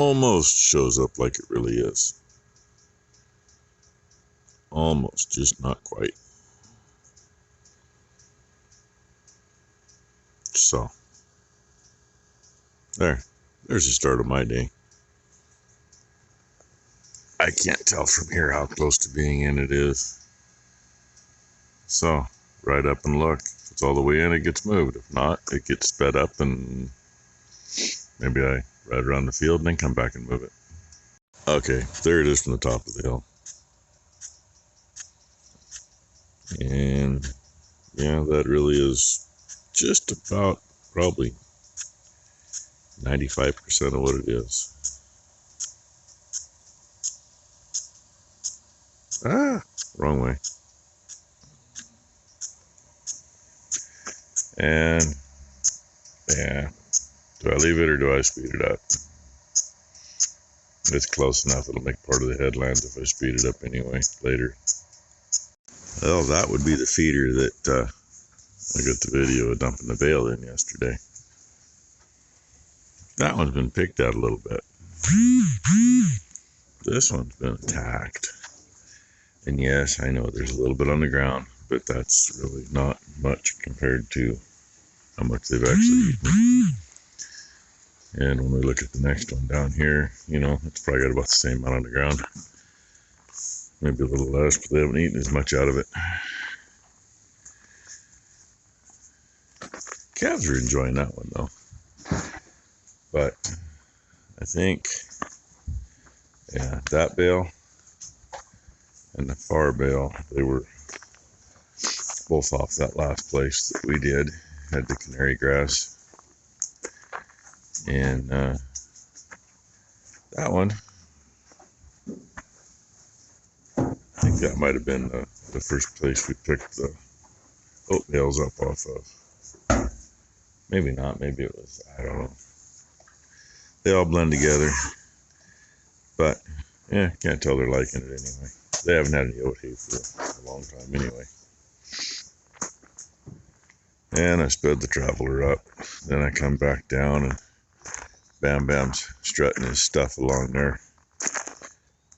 almost shows up like it really is. Almost, just not quite. So, there's the start of my day. I can't tell from here how close to being in it is. So, right up and look. If it's all the way in, it gets moved. If not, it gets sped up, and maybe I ride around the field and then come back and move it. Okay, there it is from the top of the hill. And yeah, that really is just about probably 95% of what it is. Ah, wrong way. And yeah, do I leave it or do I speed it up? It's close enough. It'll make part of the headlands if I speed it up anyway later. Well, that would be the feeder that I got the video of dumping the bale in yesterday. That one's been picked at a little bit. This one's been attacked. And yes, I know there's a little bit on the ground, but that's really not much compared to how much they've actually eaten. And when we look at the next one down here, you know, it's probably got about the same amount on the ground. Maybe a little less, but they haven't eaten as much out of it. Calves are enjoying that one though. But I think, yeah, that bale and the far bale, they were both off that last place that we did, had the canary grass. And that one, I think that might have been the first place we picked the oat bales up off of. Maybe not, maybe it was, I don't know. They all blend together. But, yeah, can't tell they're liking it anyway. They haven't had any oat hay for a long time anyway. And I sped the traveler up. Then I come back down and Bam Bam's strutting his stuff along there,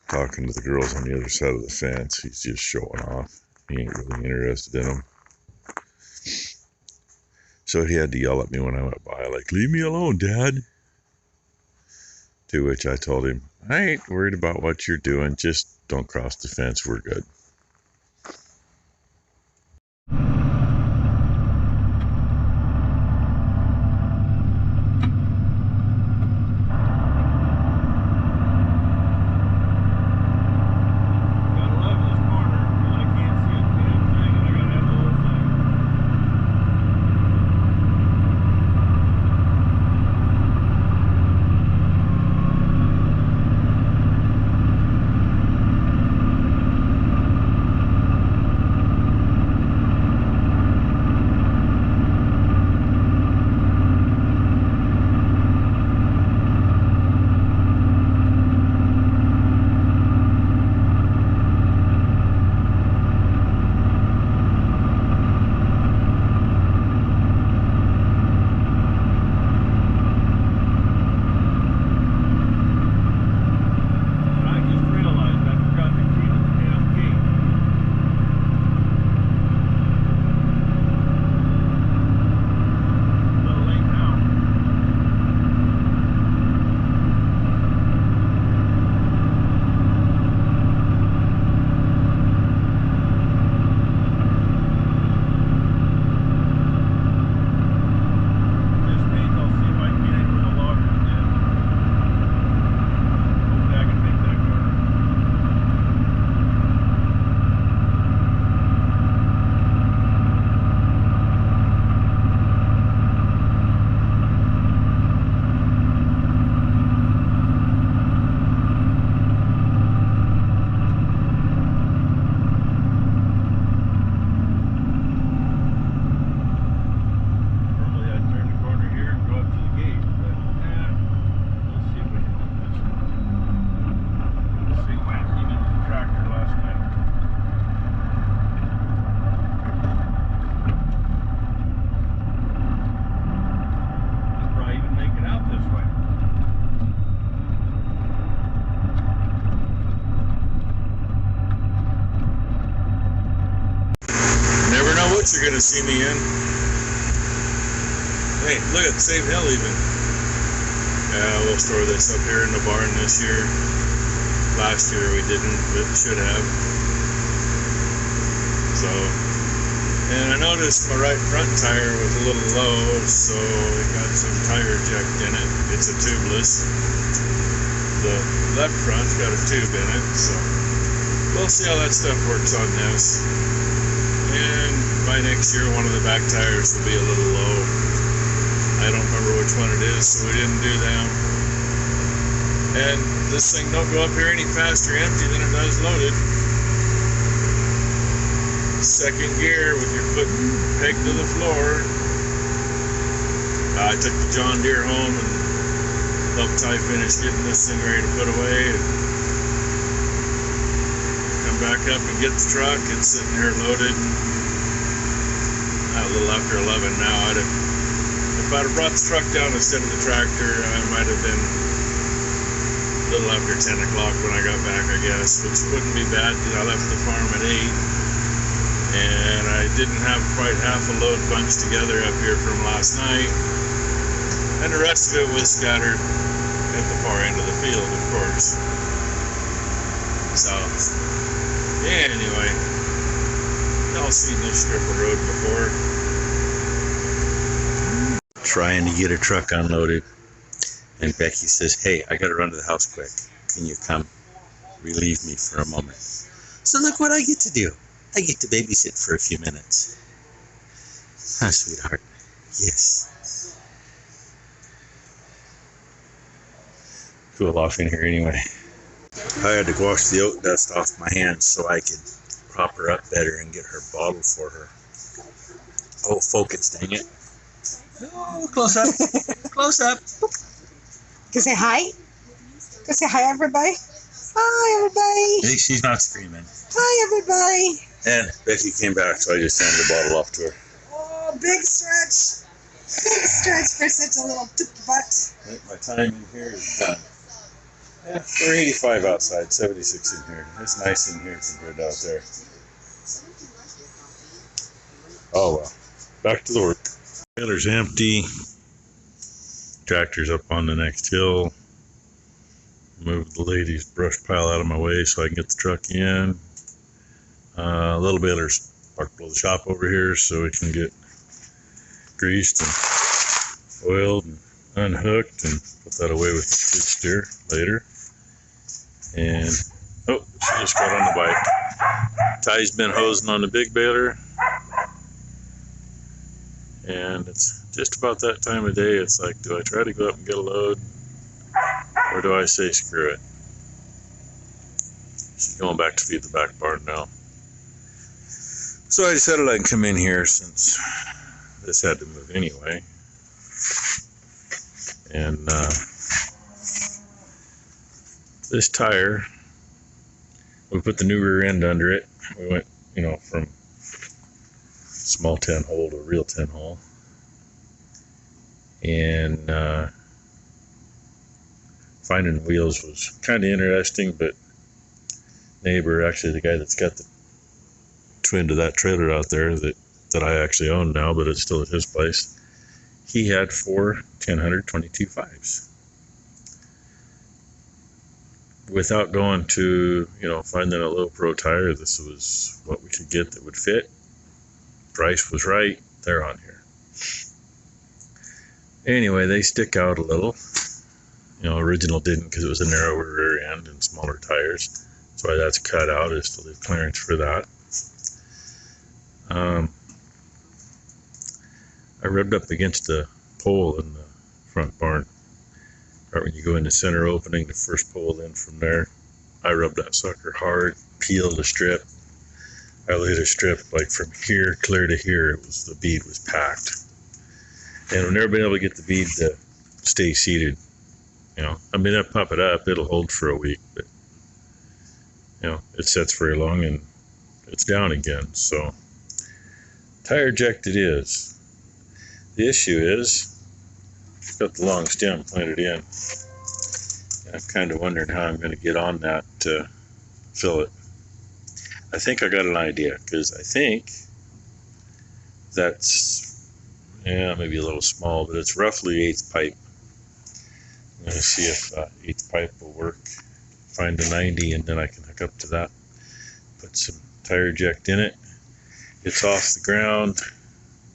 talking to the girls on the other side of the fence. He's just showing off. He ain't really interested in them. So he had to yell at me when I went by, like, "Leave me alone, Dad." To which I told him, "I ain't worried about what you're doing. Just don't cross the fence. We're good." you're gonna see me in. Hey, look at the same hill even. Yeah, we'll store this up here in the barn this year. Last year we didn't, but should have. So, and I noticed my right front tire was a little low, so it got some tire eject in it. It's a tubeless. The left front's got a tube in it, so we'll see how that stuff works on this. And by next year, one of the back tires will be a little low. I don't remember which one it is, so we didn't do them. And this thing don't go up here any faster empty than it does loaded. Second gear with your foot pegged to the floor. I took the John Deere home and helped Ty finish getting this thing ready to put away. And come back up and get the truck. It's sitting here loaded. A little after 11 now. If I'd have brought the truck down instead of the tractor, I might have been a little after 10 o'clock when I got back, I guess, which wouldn't be bad because I left the farm at 8. And I didn't have quite half a load bunched together up here from last night. And the rest of it was scattered at the far end of the field, of course. So, yeah, anyway, y'all seen this strip of road before. Trying to get a truck unloaded. And Becky says, hey, I gotta run to the house quick. Can you come relieve me for a moment? So look what I get to do. I get to babysit for a few minutes. Ah, sweetheart. Yes. Cool off in here anyway. I had to wash the oat dust off my hands so I could prop her up better and get her bottle for her. Oh, focus, dang it. Oh, close up. Close up. Go say hi. Go say hi, everybody. Hi, everybody. Hey, she's not screaming. Hi, everybody. And Becky came back, so I just handed the bottle off to her. Oh, big stretch. Big stretch for such a little toot butt. I think my time in here is done. Yeah, we're 85 outside, 76 in here. It's nice in here compared to out there. Oh well. Back to the work. Trailer's empty. Tractor's up on the next hill. Move the lady's brush pile out of my way so I can get the truck in. Little baler's parked below the shop over here so we can get greased and oiled and unhooked and put that away with the skid steer later. And oh, she just got on the bike. Ty's been hosing on the big baler. And it's just about that time of day. It's like, do I try to go up and get a load? Or do I say screw it? She's going back to feed the back barn now. So I decided I'd come in here since this had to move anyway. And this tire, we put the new rear end under it. We went, from small 10 hole to a real 10 hole. And finding wheels was kind of interesting, but neighbor, actually the guy that's got the twin to that trailer out there that I actually own now, but it's still at his place, he had 4 1000 22.5s. Without going to, finding a low pro tire, this was what we could get that would fit. Price was right, they're on here. Anyway, they stick out a little. Original didn't because it was a narrower rear end and smaller tires. That's why that's cut out, is to leave clearance for that. I rubbed up against the pole in the front barn. Right when you go in the center opening, the first pole in from there, I rubbed that sucker hard, peeled the strip. I laid a strip like from here clear to here. The bead was packed. And I've never been able to get the bead to stay seated. I pump it up, it'll hold for a week, but it sets very long and it's down again. So tire eject it is. The issue is it's got the long stem planted in. And I'm kind of wondering how I'm going to get on that to fill it. I think I got an idea, because I think That's, yeah, maybe a little small, but it's roughly eighth pipe. I'm going to see if eighth pipe will work. Find a 90 and then I can hook up to that. Put some tire eject in it. It's off the ground.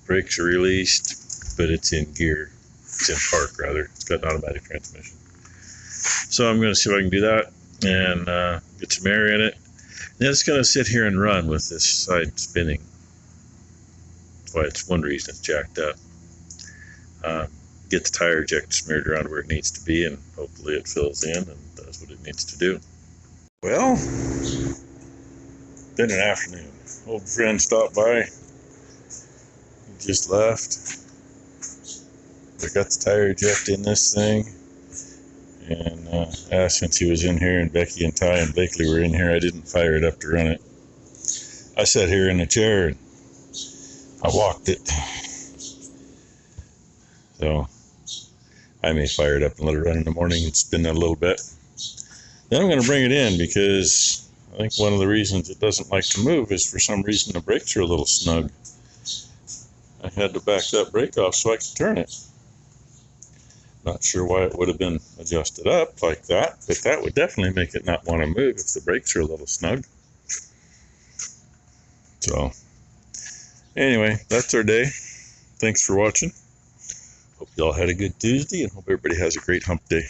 Brakes are released, but it's in gear. It's in park, rather. It's got an automatic transmission. So I'm going to see if I can do that and get some air in it. Then it's going to sit here and run with this side spinning. That's why it's one reason it's jacked up. Get the tire eject smeared around where it needs to be, and hopefully it fills in and does what it needs to do. Well, been an afternoon. Old friend stopped by. He just left. I got the tire eject in this thing, and asked since he was in here, and Becky and Ty and Blakely were in here, I didn't fire it up to run it. I sat here in the chair and I walked it. So I may fire it up and let it run in the morning and spin that a little bit. Then I'm going to bring it in because I think one of the reasons it doesn't like to move is for some reason the brakes are a little snug. I had to back that brake off so I could turn it. Not sure why it would have been adjusted up like that, but that would definitely make it not want to move if the brakes are a little snug. So anyway, that's our day. Thanks for watching. Hope you all had a good Tuesday and hope everybody has a great hump day.